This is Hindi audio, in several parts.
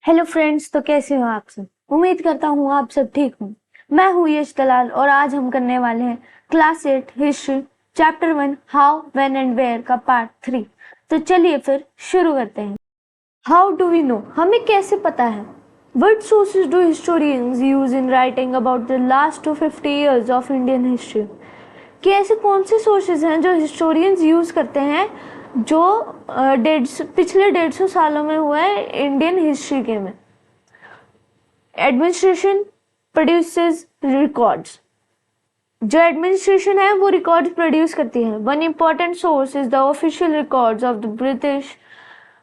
हेलो फ्रेंड्स, तो कैसे हो आप सब। उम्मीद करता हूँ आप सब ठीक हो। मैं हूँ यश दलाल और आज हम करने वाले हैं class 8 history chapter 1 how when and where का पार्ट 3। तो चलिए फिर शुरू करते हैं। हाउ डू वी नो, हमें कैसे पता है। What sources do historians use in writing about the last 250 years of Indian history? कि ऐसे कौन से सोर्सेज हैं जो हिस्टोरियंस यूज करते हैं जो पिछले 150 सालों में हुआ है इंडियन हिस्ट्री के में। एडमिनिस्ट्रेशन प्रोड्यूसेस रिकॉर्ड्स, जो एडमिनिस्ट्रेशन है वो रिकॉर्ड्स प्रोड्यूस करती है। One important source is the official records of the British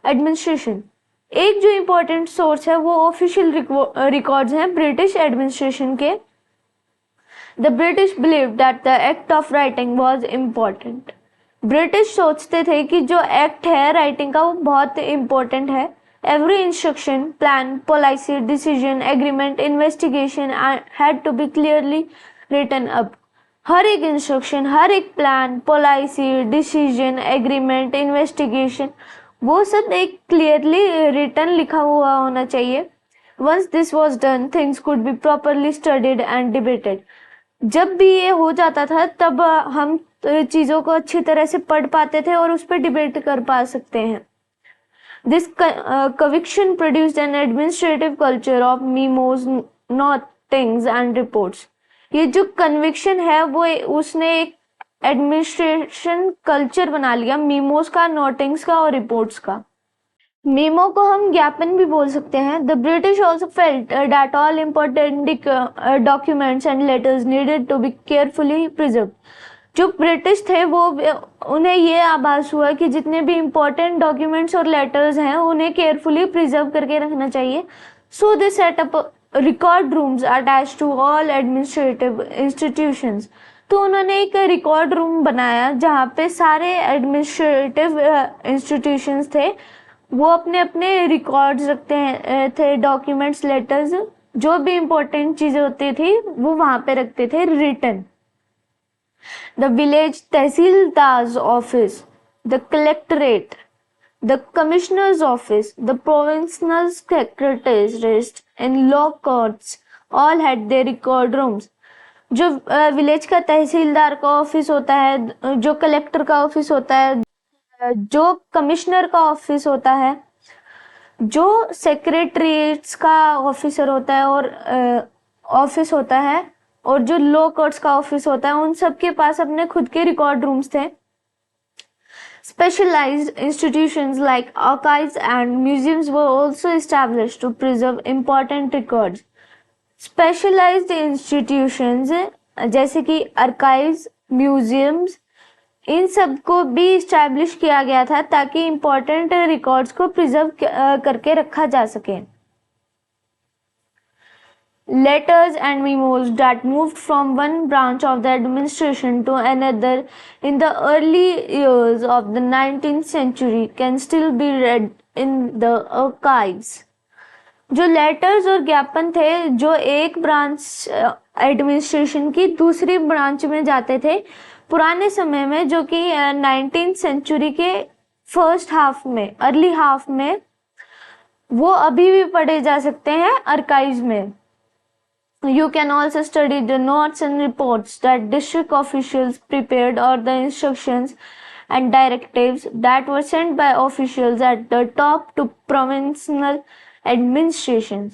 administration. एक जो इम्पोर्टेंट सोर्स है वो ऑफिशियल रिकॉर्ड्स हैं ब्रिटिश एडमिनिस्ट्रेशन के। The British believed that the act of writing was important. British सोचते थे कि जो एक्ट है राइटिंग का वो बहुत इम्पोर्टेंट है। Every instruction, plan, policy, decision, agreement, investigation had to be clearly written up. हर एक इंस्ट्रक्शन, हर एक plan, policy, decision, agreement, investigation, वो सब एक क्लियरली रिटन लिखा हुआ होना चाहिए। Once this was done, things could be properly studied and debated. जब भी ये हो जाता था तब हम चीजों को अच्छी तरह से पढ़ पाते थे और उस पर डिबेट कर पा सकते हैं। This conviction produced an administrative culture of memos, notings and reports. ये जो कन्विक्शन है वो उसने एक एडमिनिस्ट्रेशन कल्चर बना लिया, मीमोस का, नोटिंग्स का और रिपोर्ट्स का। मेमो को हम ज्ञापन भी बोल सकते हैं। The British also felt that all important documents and letters needed to be carefully preserve. जो ब्रिटिश थे वो उन्हें ये आभास हुआ कि जितने भी इम्पोर्टेंट डॉक्यूमेंट्स और लेटर्स हैं उन्हें केयरफुली प्रिजर्व करके रखना चाहिए। So they set up record rooms attached to all administrative institutions. तो उन्होंने एक रिकॉर्ड रूम बनाया जहाँ पे सारे एडमिनिस्ट्रेटिव इंस्टीट्यूशंस थे वो अपने अपने रिकॉर्ड्स रखते थे, डॉक्यूमेंट्स, लेटर्स, जो भी इम्पोर्टेंट चीजें होती थी वो वहां पे रखते थे written. The village tahsildar's office, the collectorate, the commissioner's office, the provincial secretaries and law courts all had their record rooms. जो विलेज का तहसीलदार का ऑफिस होता है, जो कलेक्टर का ऑफिस होता है, जो कमिश्नर का ऑफिस होता है, जो सेक्रेटरीट्स का ऑफिसर होता है और ऑफिस होता है, और जो लॉ कोर्ट्स का ऑफिस होता है, उन सब के पास अपने खुद के रिकॉर्ड रूम्स थे। Specialized institutions like archives and museums were also established to preserve important records. Specialized institutions जैसे कि archives, museums, इन सब को भी इस्टेब्लिश किया गया था ताकि इम्पोर्टेंट रिकॉर्ड्स को प्रिजर्व करके रखा जा सके। Letters and memos that moved from one branch of the administration to another in the early years of the 19th century can still be read in the archives. जो लेटर्स और ज्ञापन थे जो एक ब्रांच एडमिनिस्ट्रेशन की दूसरी ब्रांच में जाते थे पुराने समय में, जो कि 19th सेंचुरी के फर्स्ट हाफ में, अर्ली हाफ में, वो अभी भी पढ़े जा सकते हैं आर्काइव्स में। You can also study the notes and reports that district officials prepared or the instructions and directives that were sent by officials at the top to provincial administrations.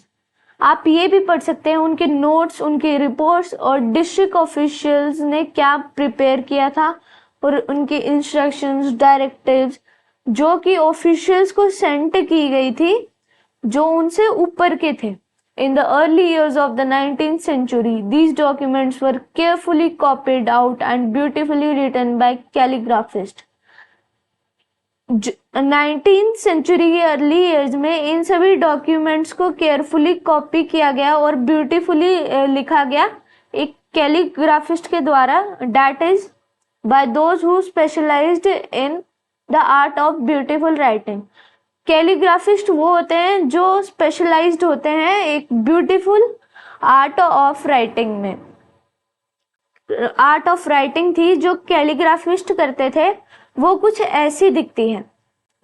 आप ये भी पढ़ सकते हैं उनके नोट्स, उनकी रिपोर्ट्स और डिस्ट्रिक्ट ऑफिशियल्स ने क्या प्रिपेयर किया था और उनकी इंस्ट्रक्शंस, डायरेक्टिव्स जो कि ऑफिशियल्स को सेंड की गई थी जो उनसे ऊपर के थे। In the early years of the 19th century, these documents were carefully copied out and beautifully written by calligraphists. 19th century के अर्ली ईयर्स में इन सभी डॉक्यूमेंट्स को केयरफुली कॉपी किया गया और ब्यूटीफुली लिखा गया एक कैलीग्राफिस्ट के द्वारा, that is by those who specialized in the art of beautiful writing. Calligraphist वो होते हैं जो स्पेशलाइज्ड होते हैं एक ब्यूटीफुल आर्ट ऑफ राइटिंग में। आर्ट ऑफ राइटिंग थी जो कैलीग्राफिस्ट करते थे वो कुछ ऐसी दिखती है।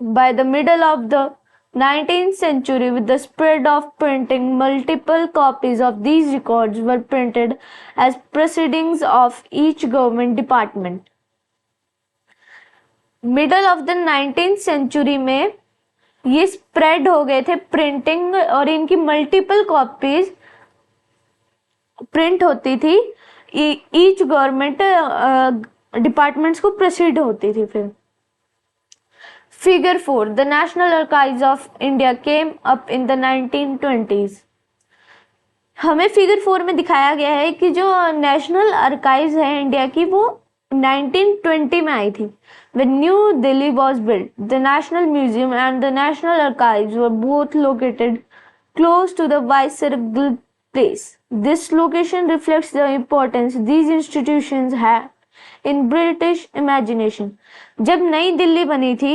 By the middle of the 19th century, with the spread of printing, multiple copies of these records were printed as proceedings of each government department. Middle of the 19th century में ये स्प्रेड हो गए थे प्रिंटिंग, और इनकी मल्टीपल कॉपीज प्रिंट होती थी, ईच गवर्नमेंट डिपार्टमेंट्स को प्रोसीड होती थी। फिर figure 4, the national archives of India came up in the 1920s। हमें फिगर 4 में दिखाया गया है कि जो नेशनल आर्काइव्स है इंडिया की वो 1920 में आई थी। When New Delhi was built, the National Museum and the National Archives were both located close to the Viceregal place. This location reflects the importance these institutions have in British imagination. जब नई दिल्ली बनी थी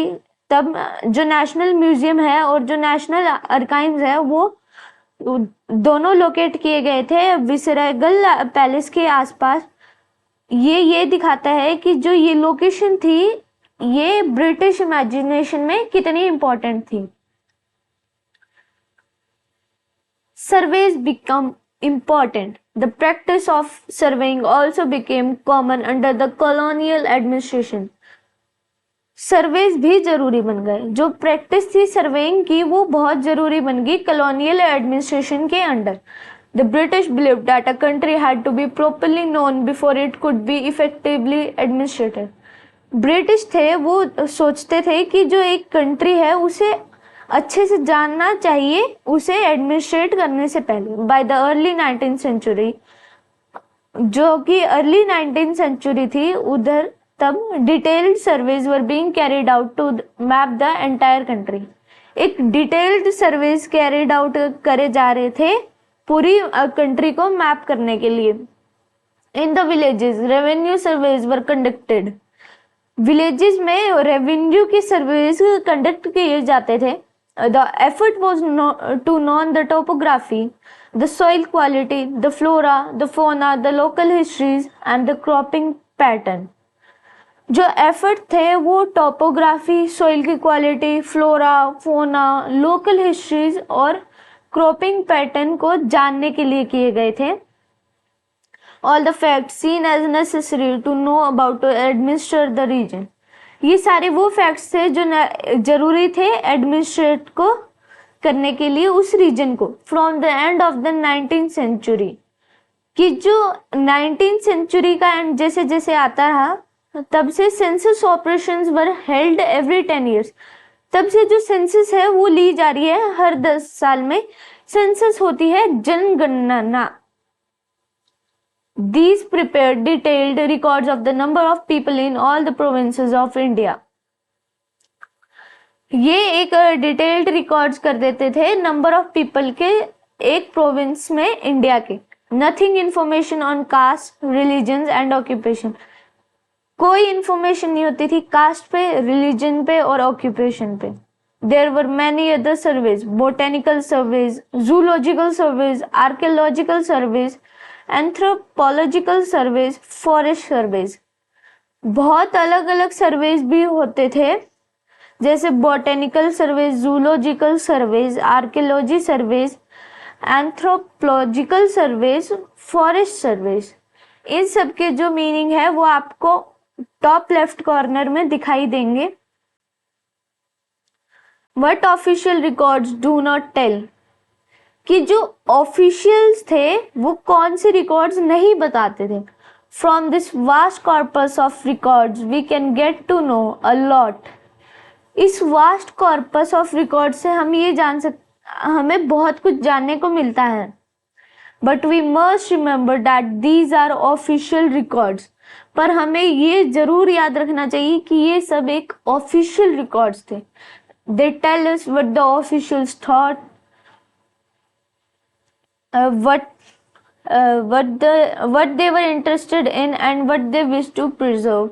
तब जो नेशनल म्यूजियम है और जो नेशनल आर्काइव्स है वो दोनों लोकेट किए गए थे विसरेगल पैलेस के आसपास। ये दिखाता है कि जो ये लोकेशन थी ये ब्रिटिश इमेजिनेशन में कितनी इंपॉर्टेंट थी। Surveys become important. The practice of surveying also became common under the colonial administration. Surveys भी जरूरी बन गए। जो प्रैक्टिस थी सर्वेइंग की वो बहुत जरूरी बन गई कॉलोनियल एडमिनिस्ट्रेशन के under. The British believed that a country had to be properly known before it could be effectively administrated. British थे वो सोचते थे कि जो एक कंट्री है उसे अच्छे से जानना चाहिए उसे एडमिनिस्ट्रेट करने से पहले। By the early 19th century, जो कि अर्ली 19th सेंचुरी थी, उधर तब detailed surveys were being carried out to map the entire country. एक डिटेल्ड सर्वेज कैरिड आउट करे जा रहे थे पूरी कंट्री को मैप करने के लिए। In the villages revenue surveys were conducted. Villages में रेवेन्यू की सर्वेज कंडक्ट किए जाते थे। The effort was to know the topography, the soil quality, the flora, the fauna, the local histories and the cropping pattern. जो एफर्ट थे वो टोपोग्राफी, सॉइल की क्वालिटी, फ्लोरा, फोना, लोकल हिस्ट्रीज और क्रॉपिंग पैटर्न को जानने के लिए किए गए थे। All the facts seen as necessary to know about to administer the region. ये सारे वो फैक्ट्स थे जो जरूरी थे एडमिनिस्ट्रेट को करने के लिए उस रीजन को। From the end of the 19th century, कि जो 19th सेंचुरी का एंड जैसे जैसे आता रहा तब से census operations were held every 10 years। तब से जो सेंसस है वो ली जा रही है, हर 10 साल में सेंसस होती है, जनगणना। These prepared detailed records of the number of people in all the provinces of India. ये एक डिटेल्ड रिकॉर्ड्स कर देते थे नंबर ऑफ पीपल के एक प्रोविंस में इंडिया के। Nothing information on caste, religion and occupation. कोई इंफॉर्मेशन नहीं होती थी कास्ट पे, रिलीजन पे और ऑक्यूपेशन पे। There were many other surveys, botanical surveys, zoological surveys, archaeological surveys, anthropological surveys, forest surveys. बहुत अलग अलग सर्वेज भी होते थे जैसे botanical surveys, zoological surveys, archaeology surveys, anthropological surveys, forest surveys. इन सब के जो मीनिंग है वो आपको टॉप लेफ्ट कॉर्नर में दिखाई देंगे। What official records do not tell, कि जो ऑफिशियल्स थे वो कौन से रिकॉर्ड्स नहीं बताते थे। From this vast corpus of records we can get to know a lot. इस वास्ट कॉर्पस ऑफ रिकॉर्ड से हम ये हमें बहुत कुछ जानने को मिलता है। But we must remember that these are official records. पर हमें ये जरूर याद रखना चाहिए कि ये सब एक ऑफिशियल रिकॉर्ड्स थे। They tell us what the officials thought, what they were interested in and what they wish to preserve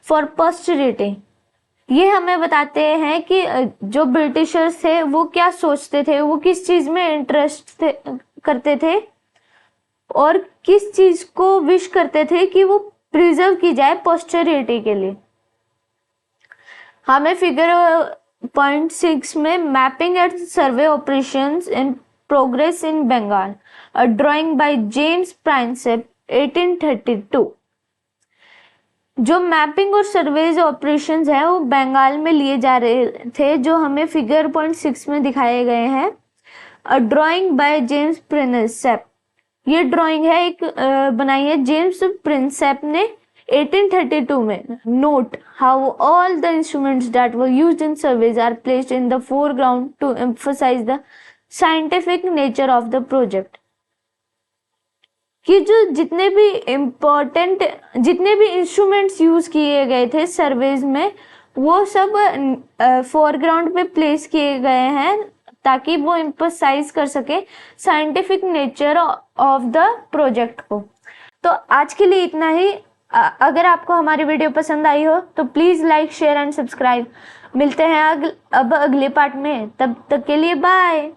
for posterity। ये हमें बताते हैं कि जो ब्रिटिशर्स थे वो क्या सोचते थे, वो किस चीज में इंटरेस्ट करते थे और किस चीज को विश करते थे कि वो प्रिजर्व की जाए पोस्टेरिटी के लिए। हमें फिगर 0.6 में mapping at survey operations in progress in Bengal, a drawing by James Prinsep 1832। जो मैपिंग और सर्वेज ऑपरेशंस है वो बंगाल में लिए जा रहे थे, जो हमें फिगर 0.6 में दिखाए गए हैं। A drawing by James Prinsep, ये ड्राइंग है एक बनाई है जेम्स प्रिंसेप ने 1832 में। Note how all the instruments that were used in surveys are placed in the foreground to emphasise the scientific nature of the project. कि जो जितने भी इंस्ट्रूमेंट्स यूज किए गए थे सर्वेज में, वो सब फोरग्राउंड पे प्लेस किए गए हैं ताकि वो एम्फसाइज कर सके scientific nature of the project को। तो आज के लिए इतना ही। अगर आपको हमारी वीडियो पसंद आई हो तो please like, share and subscribe. मिलते हैं अब अगले पार्ट में, तब तक के लिए बाय।